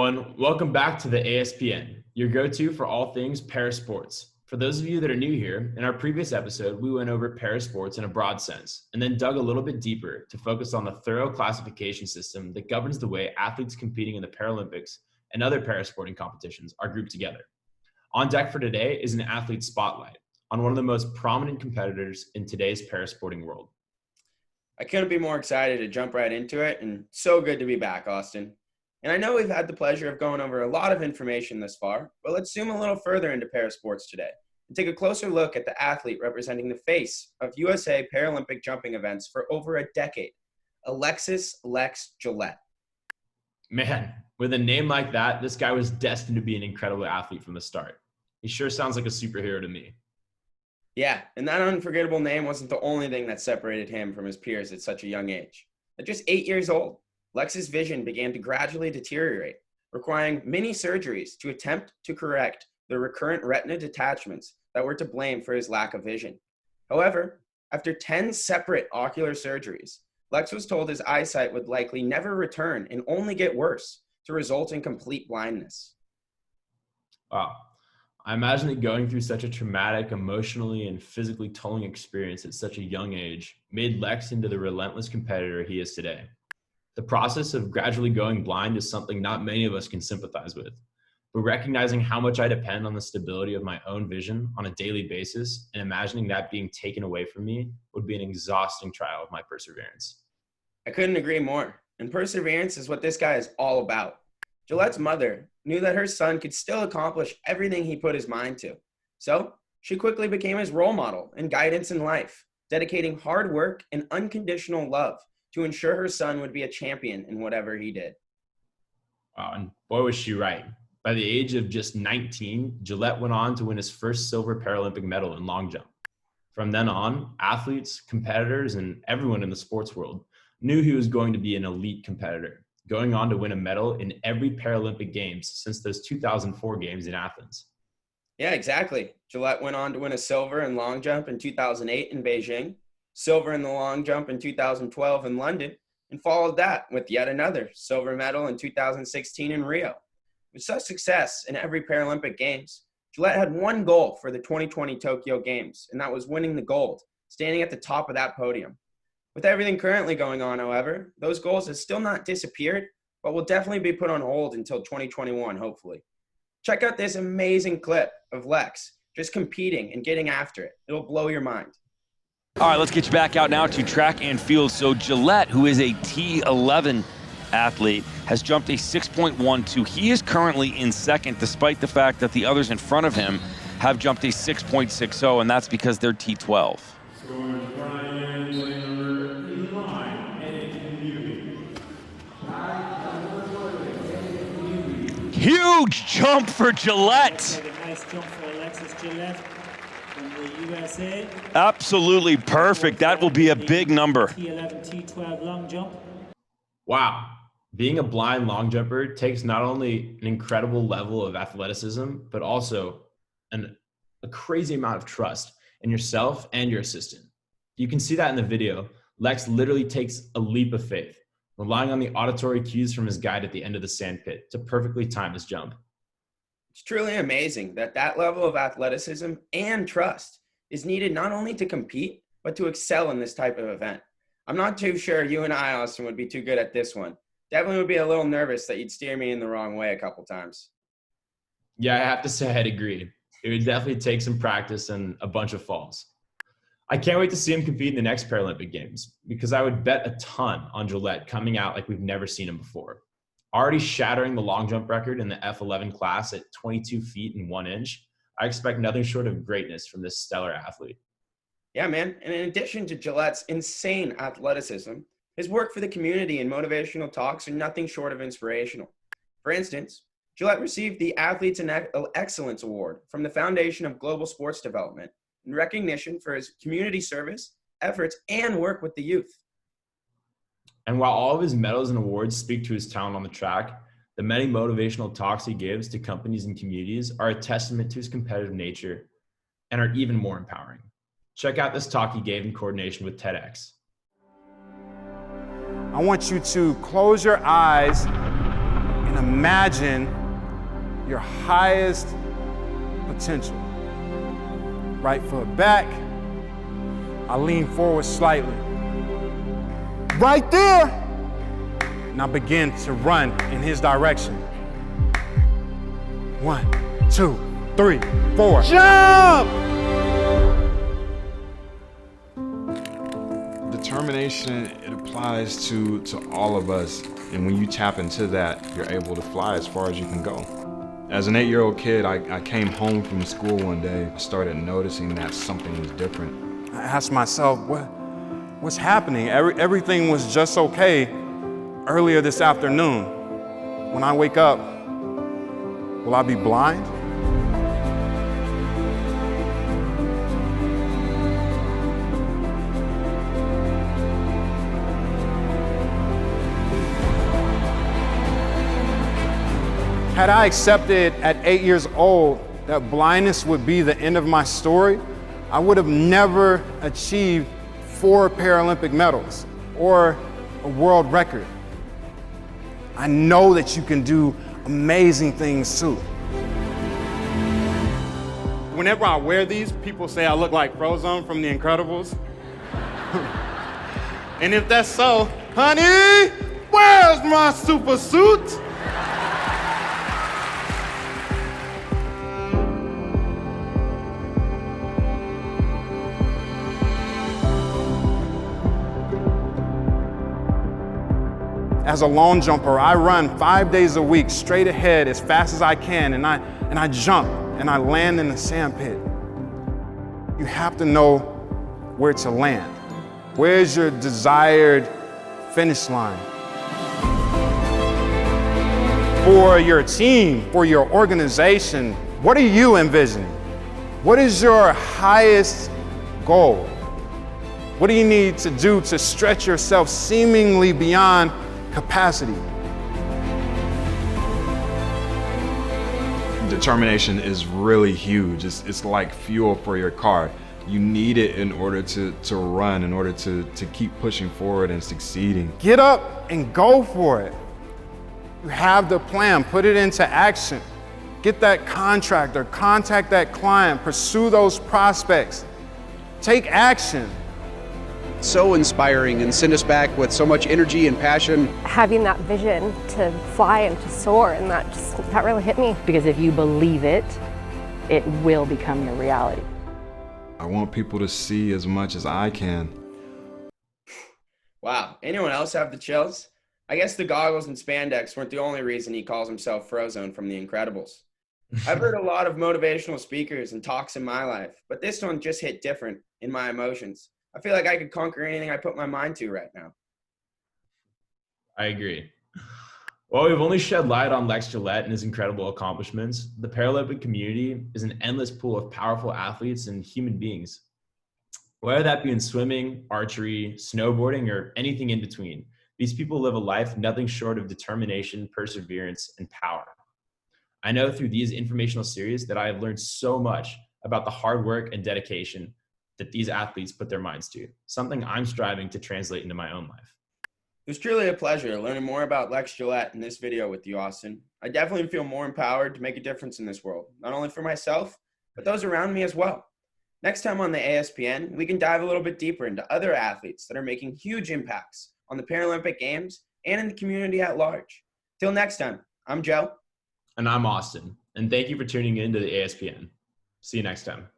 everyone. Welcome back to the ASPN, your go-to for all things parasports. For those of you that are new here, in our previous episode, we went over parasports in a broad sense and then dug a little bit deeper to focus on the thorough classification system that governs the way athletes competing in the Paralympics and other parasporting competitions are grouped together. On deck for today is an athlete spotlight on one of the most prominent competitors in today's parasporting world. I couldn't be more excited to jump right into it, and so good to be back, Austin. And I know we've had the pleasure of going over a lot of information thus far, but let's zoom a little further into parasports today and take a closer look at the athlete representing the face of USA Paralympic jumping events for over a decade, Alexis Gillette. Man, with a name like that, this guy was destined to be an incredible athlete from the start. He sure sounds like a superhero to me. Yeah, and that unforgettable name wasn't the only thing that separated him from his peers at such a young age. At just 8 years old, Lex's vision began to gradually deteriorate, requiring many surgeries to attempt to correct the recurrent retina detachments that were to blame for his lack of vision. However, after 10 separate ocular surgeries, Lex was told his eyesight would likely never return and only get worse, to result in complete blindness. Wow. I imagine that going through such a traumatic, emotionally and physically tolling experience at such a young age made Lex into the relentless competitor he is today. The process of gradually going blind is something not many of us can sympathize with, but recognizing how much I depend on the stability of my own vision on a daily basis and imagining that being taken away from me would be an exhausting trial of my perseverance. I couldn't agree more, and perseverance is what this guy is all about. Gillette's mother knew that her son could still accomplish everything he put his mind to, so she quickly became his role model and guidance in life, dedicating hard work and unconditional love to ensure her son would be a champion in whatever he did. Wow, and boy, was she right. By the age of just 19, Gillette went on to win his first silver Paralympic medal in long jump. From then on, athletes, competitors, and everyone in the sports world knew he was going to be an elite competitor, going on to win a medal in every Paralympic Games since those 2004 Games in Athens. Yeah, exactly. Gillette went on to win a silver in long jump in 2008 in Beijing, silver in the long jump in 2012 in London, and followed that with yet another silver medal in 2016 in Rio. With such success in every Paralympic Games, Gillette had one goal for the 2020 Tokyo Games, and that was winning the gold, standing at the top of that podium. With everything currently going on, however, those goals have still not disappeared, but will definitely be put on hold until 2021, hopefully. Check out this amazing clip of Lex just competing and getting after it. It'll blow your mind. All right, let's get you back out now to track and field. So Gillette, who is a T11 athlete, has jumped a 6.12. He is currently in second, despite the fact that the others in front of him have jumped a 6.60, and that's because they're T12. Huge jump for Gillette. Nice jump for Alexis Gillette from the USA. Absolutely perfect. That will be a big number. T11, T12 long jump. Wow. Being a blind long jumper takes not only an incredible level of athleticism, but also a crazy amount of trust in yourself and your assistant. You can see that in the video. Lex literally takes a leap of faith, relying on the auditory cues from his guide at the end of the sandpit to perfectly time his jump. It's truly amazing that that level of athleticism and trust is needed not only to compete, but to excel in this type of event. I'm not too sure you and I, Austin, would be too good at this one. Definitely would be a little nervous that you'd steer me in the wrong way a couple times. Yeah, I have to say I'd agree. It would definitely take some practice and a bunch of falls. I can't wait to see him compete in the next Paralympic Games because I would bet a ton on Gillette coming out like we've never seen him before. Already shattering the long jump record in the F11 class at 22 feet and 1 inch, I expect nothing short of greatness from this stellar athlete. Yeah, man. And in addition to Gillette's insane athleticism, his work for the community and motivational talks are nothing short of inspirational. For instance, Gillette received the Athletes in Excellence Award from the Foundation of Global Sports Development in recognition for his community service, efforts, and work with the youth. And while all of his medals and awards speak to his talent on the track, the many motivational talks he gives to companies and communities are a testament to his competitive nature and are even more empowering. Check out this talk he gave in coordination with TEDx. I want you to close your eyes and imagine your highest potential. Right foot back. I lean forward slightly. Right there. And I begin to run in his direction. 1, 2, 3, 4. Jump! Determination, it applies to all of us. And when you tap into that, you're able to fly as far as you can go. As an 8-year-old kid, I came home from school one day. I started noticing that something was different. I asked myself, what's happening? Everything was just okay earlier this afternoon. When I wake up, will I be blind? Had I accepted at 8 years old that blindness would be the end of my story, I would have never achieved 4 Paralympic medals or a world record. I know that you can do amazing things too. Whenever I wear these, people say I look like Frozone from The Incredibles. And if that's so, honey, where's my super suit? As a long jumper, I run 5 days a week straight ahead as fast as I can, and I jump and I land in the sand pit. You have to know where to land. Where's your desired finish line? For your team, for your organization, what are you envisioning? What is your highest goal? What do you need to do to stretch yourself seemingly beyond capacity? Determination is really huge. It's like fuel for your car. You need it in order to run, in order to keep pushing forward and succeeding. Get up and go for it. You have the plan, put it into action. Get that contractor, contact that client, pursue those prospects. Take action. So inspiring and send us back with so much energy and passion. Having that vision to fly and to soar, and that really hit me. Because if you believe it, it will become your reality. I want people to see as much as I can. Wow. Anyone else have the chills? I guess the goggles and spandex weren't the only reason he calls himself Frozone from The Incredibles. I've heard a lot of motivational speakers and talks in my life, but this one just hit different in my emotions. I feel like I could conquer anything I put my mind to right now. I agree. While we've only shed light on Lex Gillette and his incredible accomplishments, the Paralympic community is an endless pool of powerful athletes and human beings. Whether that be in swimming, archery, snowboarding, or anything in between, these people live a life nothing short of determination, perseverance, and power. I know through these informational series that I have learned so much about the hard work and dedication that these athletes put their minds to, something I'm striving to translate into my own life. It was truly a pleasure learning more about Lex Gillette in this video with you, Austin. I definitely feel more empowered to make a difference in this world, not only for myself, but those around me as well. Next time on the ASPN, we can dive a little bit deeper into other athletes that are making huge impacts on the Paralympic Games and in the community at large. Till next time, I'm Joe. And I'm Austin. And thank you for tuning in to the ASPN. See you next time.